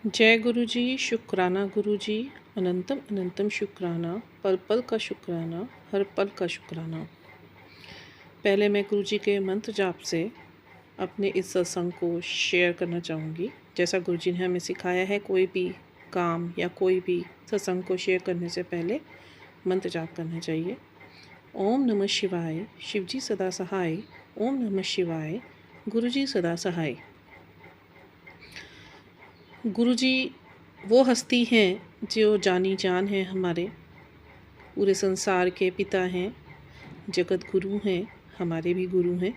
जय गुरु जी, शुक्राना गुरु जी। अनंतम अनंतम शुक्राना, पल पल का शुक्राना, हर पल का शुक्राना। पहले मैं गुरु जी के मंत्र जाप से अपने इस सत्संग को शेयर करना चाहूँगी। जैसा गुरु जी ने हमें सिखाया है, कोई भी काम या कोई भी सत्संग को शेयर करने से पहले मंत्र जाप करना चाहिए। ओम नमः शिवाय, शिव जी सदा सहाय। ओम नमः शिवाय, गुरु जी सदा सहाय। गुरु जी वो हस्ती हैं जो जानी जान है, हमारे पूरे संसार के पिता हैं, जगत गुरु हैं, हमारे भी गुरु हैं।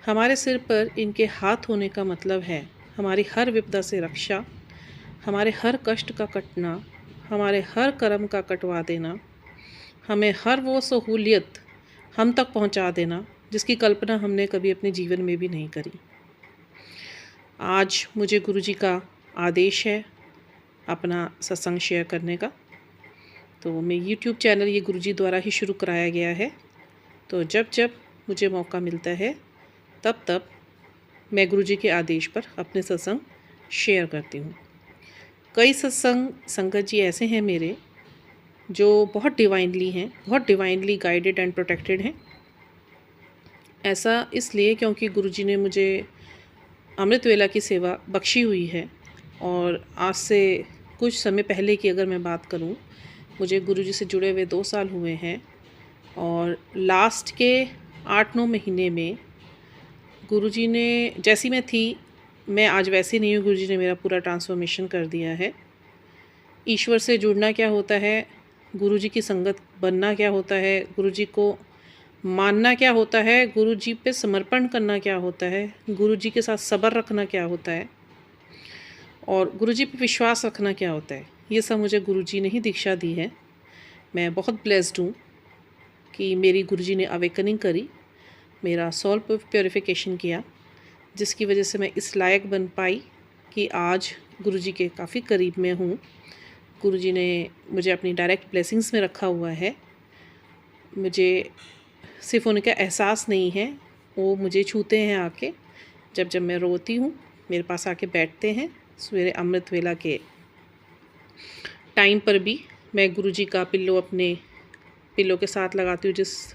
हमारे सिर पर इनके हाथ होने का मतलब है हमारी हर विपदा से रक्षा, हमारे हर कष्ट का कटना, हमारे हर कर्म का कटवा देना, हमें हर वो सहूलियत हम तक पहुंचा देना जिसकी कल्पना हमने कभी अपने जीवन में भी नहीं करी। आज मुझे गुरु जी का आदेश है अपना सत्संग शेयर करने का। तो मैं YouTube चैनल ये गुरु जी द्वारा ही शुरू कराया गया है। तो जब जब मुझे मौका मिलता है तब तब मैं गुरु जी के आदेश पर अपने सत्संग शेयर करती हूँ। कई सत्संग संगत जी ऐसे हैं मेरे जो बहुत डिवाइनली हैं, बहुत डिवाइनली गाइडेड एंड प्रोटेक्टेड हैं। ऐसा इसलिए क्योंकि गुरु जी ने मुझे अमृत वेला की सेवा बख्शी हुई है। और आज से कुछ समय पहले की अगर मैं बात करूं, मुझे गुरुजी से जुड़े हुए 2 साल हुए हैं। और लास्ट के 8-9 महीने में गुरुजी ने, जैसी मैं थी मैं आज वैसी नहीं हूँ, गुरुजी ने मेरा पूरा ट्रांसफॉर्मेशन कर दिया है। ईश्वर से जुड़ना क्या होता है, गुरुजी की संगत बनना क्या होता है, गुरुजी को मानना क्या होता है, गुरुजी पे समर्पण करना क्या होता है, गुरुजी के साथ सब्र रखना क्या होता है और गुरुजी पे विश्वास रखना क्या होता है, ये सब मुझे गुरुजी ने ही दीक्षा दी है। मैं बहुत ब्लेस्ड हूँ कि मेरी गुरुजी ने अवेकनिंग करी, मेरा सोल प्योरिफिकेशन किया, जिसकी वजह से मैं इस लायक बन पाई कि आज गुरुजी के काफ़ी करीब में हूँ। गुरुजी ने मुझे अपनी डायरेक्ट ब्लेसिंग्स में रखा हुआ है। मुझे सिर्फ उनका एहसास नहीं है, वो मुझे छूते हैं आके। जब जब मैं रोती हूँ मेरे पास आके बैठते हैं। सवेरे अमृत वेला के टाइम पर भी मैं गुरुजी का पिल्लो अपने पिल्लो के साथ लगाती हूँ, जिस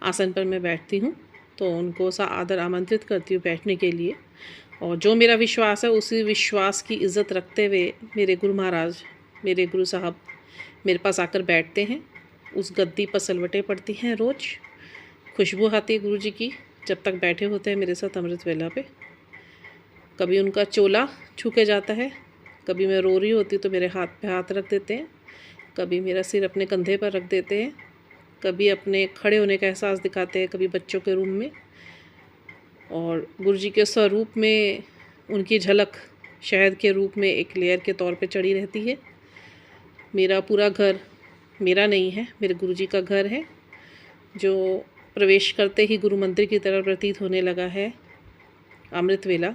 आसन पर मैं बैठती हूँ, तो उनको सा आदर आमंत्रित करती हूँ बैठने के लिए। और जो मेरा विश्वास है उसी विश्वास की इज़्ज़त रखते हुए मेरे गुरु महाराज, मेरे गुरु साहब मेरे पास आकर बैठते हैं। उस गद्दी पर सलवटें पड़ती हैं, रोज़ खुशबू आती है गुरु जी की जब तक बैठे होते हैं मेरे साथ अमृत वेला पे। कभी उनका चोला छू के जाता है, कभी मैं रो रही होती तो मेरे हाथ पे हाथ रख देते हैं, कभी मेरा सिर अपने कंधे पर रख देते हैं, कभी अपने खड़े होने का एहसास दिखाते हैं, कभी बच्चों के रूम में। और गुरुजी के स्वरूप में उनकी झलक शहद के रूप में एक लेयर के तौर पे चढ़ी रहती है। मेरा पूरा घर मेरा नहीं है, मेरे गुरुजी का घर है, जो प्रवेश करते ही गुरु मंदिर की तरह प्रतीत होने लगा है अमृत वेला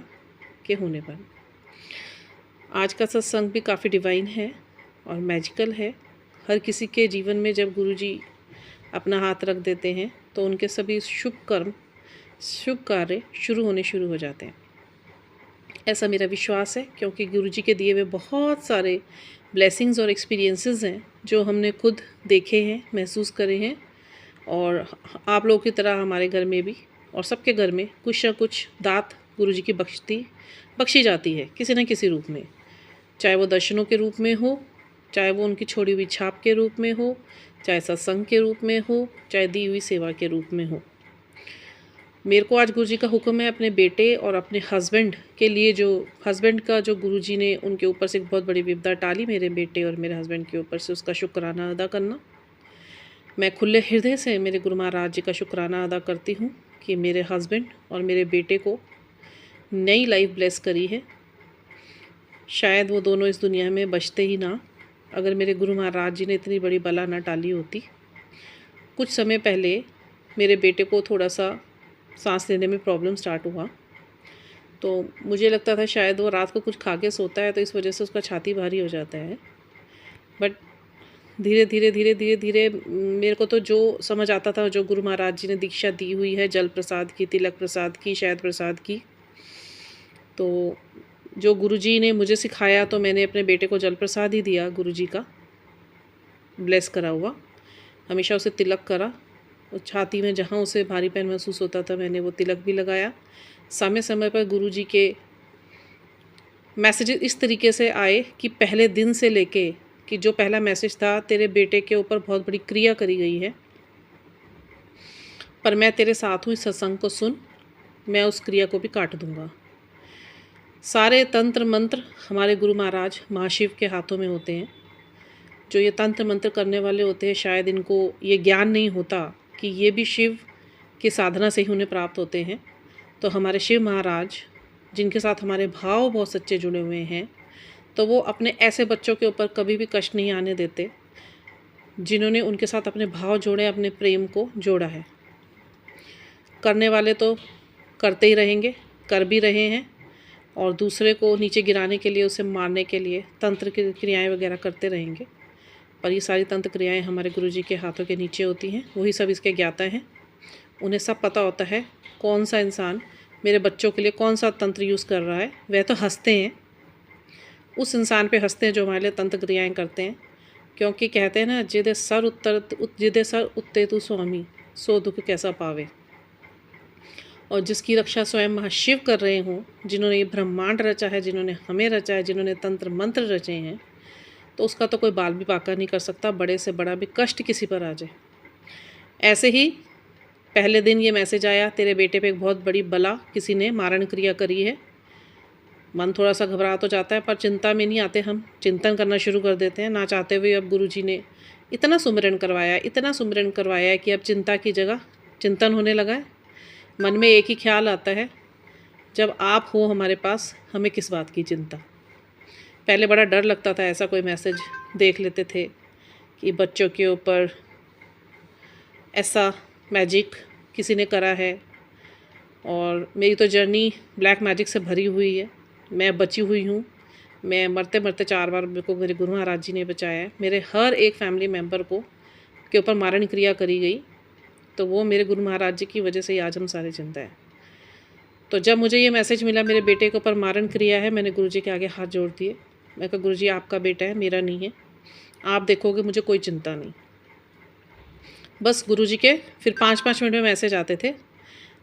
के होने पर। आज का सत्संग भी काफ़ी डिवाइन है और मैजिकल है। हर किसी के जीवन में जब गुरुजी अपना हाथ रख देते हैं तो उनके सभी शुभ कर्म, शुभ कार्य शुरू हो जाते हैं, ऐसा मेरा विश्वास है। क्योंकि गुरुजी के दिए हुए बहुत सारे ब्लेसिंग्स और एक्सपीरियंसेस हैं जो हमने खुद देखे हैं, महसूस करे हैं। और आप लोगों की तरह हमारे घर में भी और सबके घर में कुछ ना कुछ दात गुरुजी की बख्शी जाती है किसी न किसी रूप में, चाहे वो दर्शनों के रूप में हो, चाहे वो उनकी छोड़ी हुई छाप के रूप में हो, चाहे सत्संग के रूप में हो, चाहे दी हुई सेवा के रूप में हो। मेरे को आज गुरुजी का हुक्म है अपने बेटे और अपने हस्बैंड के लिए, जो हस्बैंड का जो गुरुजी ने उनके ऊपर से एक बहुत बड़ी विपदा टाली मेरे बेटे और मेरे हस्बैंड के ऊपर से, उसका शुक्राना अदा करना। मैं खुले हृदय से मेरे गुरु महाराज जी का शुक्राना अदा करती हूँ कि मेरे हस्बैंड और मेरे बेटे को नई लाइफ ब्लेस करी है। शायद वो दोनों इस दुनिया में बचते ही ना, अगर मेरे गुरु महाराज जी ने इतनी बड़ी बला ना टाली होती। कुछ समय पहले मेरे बेटे को थोड़ा सा सांस लेने में प्रॉब्लम स्टार्ट हुआ, तो मुझे लगता था शायद वो रात को कुछ खा के सोता है तो इस वजह से उसका छाती भारी हो जाता है। बट धीरे धीरे मेरे को तो जो समझ आता था, जो गुरु महाराज जी ने दीक्षा दी हुई है जल प्रसाद की, तिलक प्रसाद की, शहद प्रसाद की, तो जो गुरुजी ने मुझे सिखाया तो मैंने अपने बेटे को जल प्रसाद ही दिया, गुरुजी का ब्लेस करा हुआ। हमेशा उसे तिलक करा और छाती में जहाँ उसे भारीपन महसूस होता था मैंने वो तिलक भी लगाया। समय समय पर गुरुजी के मैसेजेस इस तरीके से आए कि पहले दिन से लेके कि जो पहला मैसेज था, तेरे बेटे के ऊपर बहुत बड़ी क्रिया करी गई है, पर मैं तेरे साथ हूँ, इस सत्संग को सुन, मैं उस क्रिया को भी काट दूँगा। सारे तंत्र मंत्र हमारे गुरु महाराज महाशिव के हाथों में होते हैं। जो ये तंत्र मंत्र करने वाले होते हैं, शायद इनको ये ज्ञान नहीं होता कि ये भी शिव की साधना से ही उन्हें प्राप्त होते हैं। तो हमारे शिव महाराज, जिनके साथ हमारे भाव बहुत सच्चे जुड़े हुए हैं, तो वो अपने ऐसे बच्चों के ऊपर कभी भी कष्ट नहीं आने देते, जिन्होंने उनके साथ अपने भाव जोड़े, अपने प्रेम को जोड़ा है। करने वाले तो करते ही रहेंगे, कर भी रहे हैं, और दूसरे को नीचे गिराने के लिए, उसे मारने के लिए तंत्र की क्रियाएँ वगैरह करते रहेंगे। पर ये सारी तंत्र क्रियाएँ हमारे गुरुजी के हाथों के नीचे होती हैं। वही सब इसके ज्ञाता हैं। उन्हें सब पता होता है कौन सा इंसान मेरे बच्चों के लिए कौन सा तंत्र यूज़ कर रहा है। वह तो हंसते हैं, उस इंसान पे हंसते हैं जो हमारे लिए तंत्र क्रियाएँ करते हैं, क्योंकि कहते हैं ना, जिदे सर उत्ते तू स्वामी, सो दुख कैसा पावे। और जिसकी रक्षा स्वयं महाशिव कर रहे हों, जिन्होंने ये ब्रह्मांड रचा है, जिन्होंने हमें रचा है, जिन्होंने तंत्र मंत्र रचे हैं, तो उसका तो कोई बाल भी बाका नहीं कर सकता। बड़े से बड़ा भी कष्ट किसी पर आ जाए। ऐसे ही पहले दिन ये मैसेज आया, तेरे बेटे पे एक बहुत बड़ी बला किसी ने मारण क्रिया करी है। मन थोड़ा सा घबरा तो जाता है, पर चिंता में नहीं आते, हम चिंतन करना शुरू कर देते हैं ना चाहते हुए। अब गुरुजी ने इतना सुमिरन करवाया है कि अब चिंता की जगह चिंतन होने लगा है। मन में एक ही ख्याल आता है, जब आप हो हमारे पास, हमें किस बात की चिंता। पहले बड़ा डर लगता था, ऐसा कोई मैसेज देख लेते थे कि बच्चों के ऊपर ऐसा मैजिक किसी ने करा है। और मेरी तो जर्नी ब्लैक मैजिक से भरी हुई है। मैं बची हुई हूँ। मैं मरते मरते 4 बार मेरे को मेरे गुरु महाराज जी ने बचाया है। मेरे हर एक फैमिली मेम्बर को के ऊपर मारण क्रिया करी गई, तो वो मेरे गुरु महाराज जी की वजह से ही आज हम सारे जिंदा हैं। तो जब मुझे ये मैसेज मिला मेरे बेटे के ऊपर मारण क्रिया है, मैंने गुरुजी के आगे हाथ जोड़ दिए। मैं कहा, गुरुजी आपका बेटा है, मेरा नहीं है, आप देखोगे, मुझे कोई चिंता नहीं। बस गुरुजी के फिर 5-5 मिनट में मैसेज आते थे,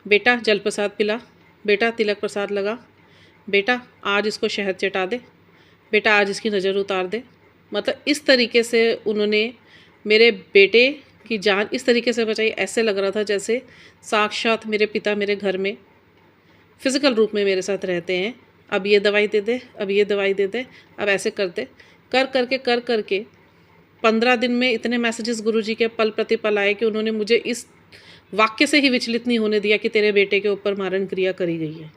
बेटा जल प्रसाद पिला, बेटा तिलक प्रसाद लगा, बेटा आज इसको शहद चटा दे, बेटा आज इसकी नज़र उतार दे। मतलब इस तरीके से उन्होंने मेरे बेटे की जान इस तरीके से बचाई। ऐसे लग रहा था जैसे साक्षात मेरे पिता मेरे घर में फिज़िकल रूप में मेरे साथ रहते हैं। अब ये दवाई दे दे, अब ये दवाई दे दे, अब ऐसे करते कर करके 15 दिन में इतने मैसेजेस गुरुजी के पल प्रतिपल आए कि उन्होंने मुझे इस वाक्य से ही विचलित नहीं होने दिया कि तेरे बेटे के ऊपर मारण क्रिया करी गई है।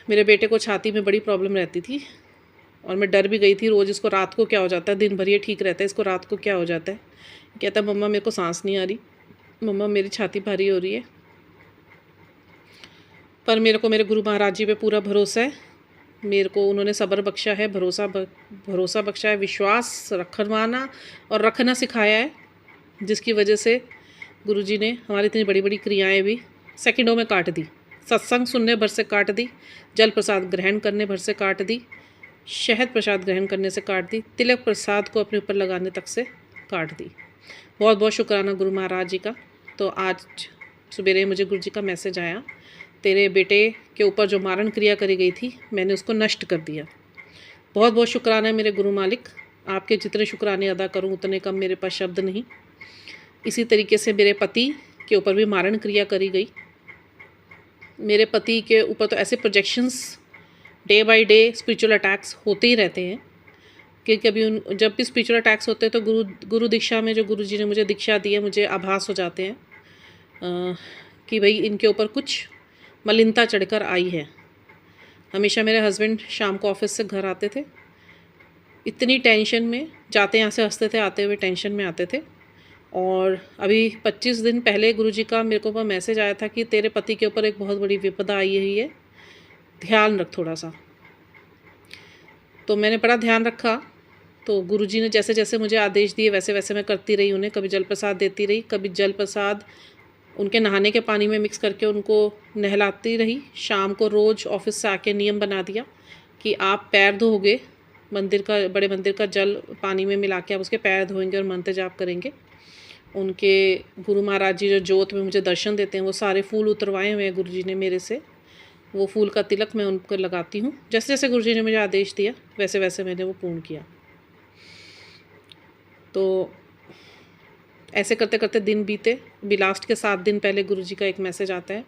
मेरे बेटे को छाती में बड़ी प्रॉब्लम रहती थी और मैं डर भी गई थी। रोज़ इसको रात को क्या हो जाता है, दिन भर ये ठीक रहता है, इसको रात को क्या हो जाता है। कहता, मम्मा मेरे को सांस नहीं आ रही, मम्मा मेरी छाती भारी हो रही है। पर मेरे को मेरे गुरु महाराज जी पे पूरा भरोसा है। मेरे को उन्होंने सब्र बख्शा है, भरोसा बख्शा है, विश्वास रखवाना और रखना सिखाया है, जिसकी वजह से गुरुजी ने हमारी इतनी बड़ी बड़ी क्रियाएं भी सेकंडों में काट दी। सत्संग सुनने भर से काट दी, जल प्रसाद ग्रहण करने भर से काट दी, शहद प्रसाद ग्रहण करने से काट दी, तिलक प्रसाद को अपने ऊपर लगाने तक से काट दी। बहुत बहुत शुक्राना गुरु महाराज जी का। तो आज सवेरे मुझे गुरु जी का मैसेज आया, तेरे बेटे के ऊपर जो मारण क्रिया करी गई थी मैंने उसको नष्ट कर दिया। बहुत बहुत शुक्राना है मेरे गुरु मालिक। आपके जितने शुक्राने अदा करूं उतने कम मेरे पास शब्द नहीं। इसी तरीके से मेरे पति के ऊपर भी मारण क्रिया करी गई। मेरे पति के ऊपर तो ऐसे projections day by day spiritual attacks होते ही रहते हैं कि जब भी स्पिरिचुअल अटैक्स होते हैं तो गुरु दीक्षा में जो गुरु जी ने मुझे दीक्षा दी है, मुझे आभास हो जाते हैं कि भाई इनके ऊपर कुछ मलिनता चढ़कर आई है। हमेशा मेरे हस्बैंड शाम को ऑफिस से घर आते थे, इतनी टेंशन में जाते, यहाँ से हंसते थे, आते हुए टेंशन में आते थे। और अभी 25 दिन पहले गुरुजी का मेरे को मैसेज आया था कि तेरे पति के ऊपर एक बहुत बड़ी विपदा आई हुई है, ध्यान रख थोड़ा सा। तो मैंने बड़ा ध्यान रखा। तो गुरुजी ने जैसे जैसे मुझे आदेश दिए वैसे वैसे मैं करती रही उन्हें। कभी जल प्रसाद देती रही, कभी जल प्रसाद उनके नहाने के पानी में मिक्स करके उनको नहलाती रही। शाम को रोज़ ऑफिस से आके नियम बना दिया कि आप पैर धोगे, मंदिर का, बड़े मंदिर का जल पानी में मिला के आप उसके पैर धोएंगे और मंत्र जाप करेंगे। उनके गुरु महाराज जी जो जोत में मुझे दर्शन देते हैं, वो सारे फूल उतरवाए हुए हैं गुरु जी ने मेरे से। वो फूल का तिलक मैं उनको लगाती हूँ। जैसे जैसे गुरु जी ने मुझे आदेश दिया वैसे वैसे मैंने वो पूर्ण किया। तो ऐसे करते करते दिन बीते। अभी लास्ट के 7 दिन पहले गुरु जी का एक मैसेज आता है,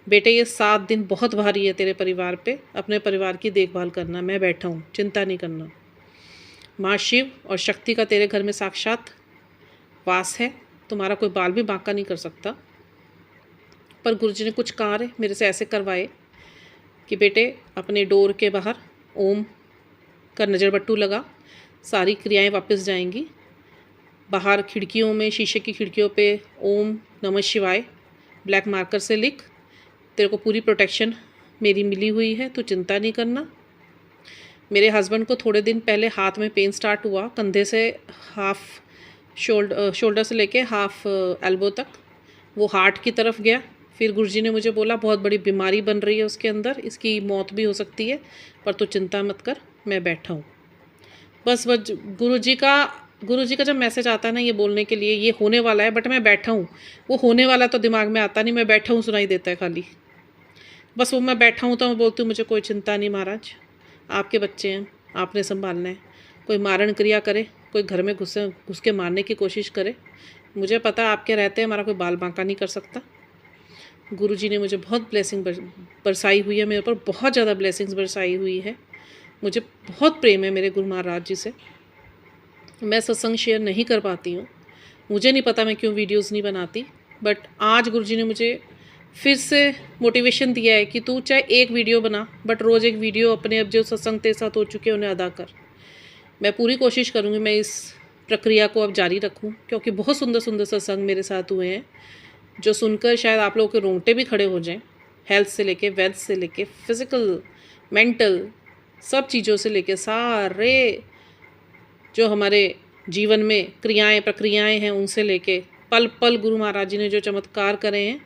बेटे ये 7 दिन बहुत भारी है तेरे परिवार पे, अपने परिवार की देखभाल करना, मैं बैठा हूँ, चिंता नहीं करना। माँ शिव और शक्ति का तेरे घर में साक्षात वास है, तुम्हारा कोई बाल भी बांका नहीं कर सकता। पर गुरु जी ने कुछ कार्य मेरे से ऐसे करवाए कि बेटे अपने डोर के बाहर ओम का नज़र बट्टू लगा, सारी क्रियाएं वापस जाएंगी। बाहर खिड़कियों में, शीशे की खिड़कियों पे ओम नमः शिवाय ब्लैक मार्कर से लिख, तेरे को पूरी प्रोटेक्शन मेरी मिली हुई है, तू चिंता नहीं करना। मेरे हस्बैंड को थोड़े दिन पहले हाथ में पेन स्टार्ट हुआ, कंधे से हाफ शोल्डर से लेके हाफ एल्बो तक, वो हार्ट की तरफ गया। फिर गुरुजी ने मुझे बोला बहुत बड़ी बीमारी बन रही है उसके अंदर, इसकी मौत भी हो सकती है, पर तू चिंता मत कर, मैं बैठा हूँ। बस गुरुजी का जब मैसेज आता है ना ये बोलने के लिए, ये होने वाला है बट मैं बैठा हूँ, वो होने वाला तो दिमाग में आता नहीं, मैं बैठा हूँ सुनाई देता है खाली। बस वो मैं बैठा हूँ तो मैं बोलती हूँ मुझे कोई चिंता नहीं महाराज, आपके बच्चे हैं, आपने संभालना है। कोई मारण क्रिया करे, कोई घर में घुस के मारने की कोशिश करे, मुझे पता है आपके रहते हमारा कोई बाल बांका नहीं कर सकता। गुरुजी ने मुझे बहुत ब्लेसिंग बरसाई हुई है, मेरे ऊपर बहुत ज़्यादा ब्लेसिंग्स बरसाई हुई है। मुझे बहुत प्रेम है मेरे गुरु महाराज जी से। मैं सत्संग शेयर नहीं कर पाती हूँ, मुझे नहीं पता मैं क्यों वीडियोस नहीं बनाती, बट आज गुरुजी ने मुझे फिर से मोटिवेशन दिया है कि तू चाहे एक वीडियो बना, बट रोज़ एक वीडियो अपने अब जो सत्संग तेरे साथ हो चुके हैं उन्हें अदा कर। मैं पूरी कोशिश करूँगी मैं इस प्रक्रिया को अब जारी रखूँ, क्योंकि बहुत सुंदर सुंदर सत्संग मेरे साथ हुए हैं जो सुनकर शायद आप लोगों के रोंगटे भी खड़े हो जाएं। हेल्थ से लेके, वेल्थ से लेके, फिज़िकल, मेंटल, सब चीज़ों से लेके सारे जो हमारे जीवन में क्रियाएं प्रक्रियाएं हैं उनसे लेके पल पल गुरु महाराज जी ने जो चमत्कार करे हैं,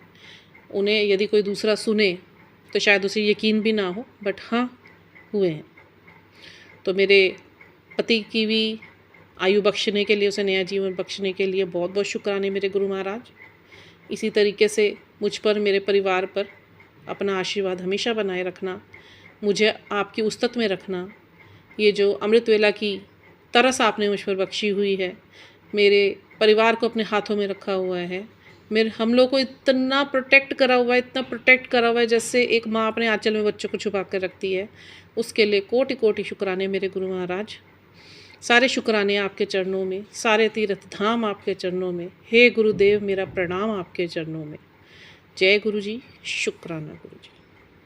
उन्हें यदि कोई दूसरा सुने तो शायद उसे यकीन भी ना हो, बट हाँ हुए हैं। तो मेरे पति की भी आयु बख्शने के लिए, उसे नया जीवन बख्शने के लिए बहुत बहुत शुक्राने मेरे गुरु महाराज। इसी तरीके से मुझ पर, मेरे परिवार पर अपना आशीर्वाद हमेशा बनाए रखना, मुझे आपकी उस्तत में रखना। ये जो अमृत वेला की तरस आपने मुझ पर बख्शी हुई है, मेरे परिवार को अपने हाथों में रखा हुआ है, हम लोग को इतना प्रोटेक्ट करा हुआ है, इतना प्रोटेक्ट करा हुआ है जैसे एक माँ अपने आंचल में बच्चों को छुपा कर रखती है। उसके लिए कोटि कोटि शुक्राने मेरे गुरु महाराज। सारे शुक्राने आपके चरणों में, सारे तीर्थ धाम आपके चरणों में। हे गुरुदेव, मेरा प्रणाम आपके चरणों में। जय गुरु जी, शुक्राना गुरु जी।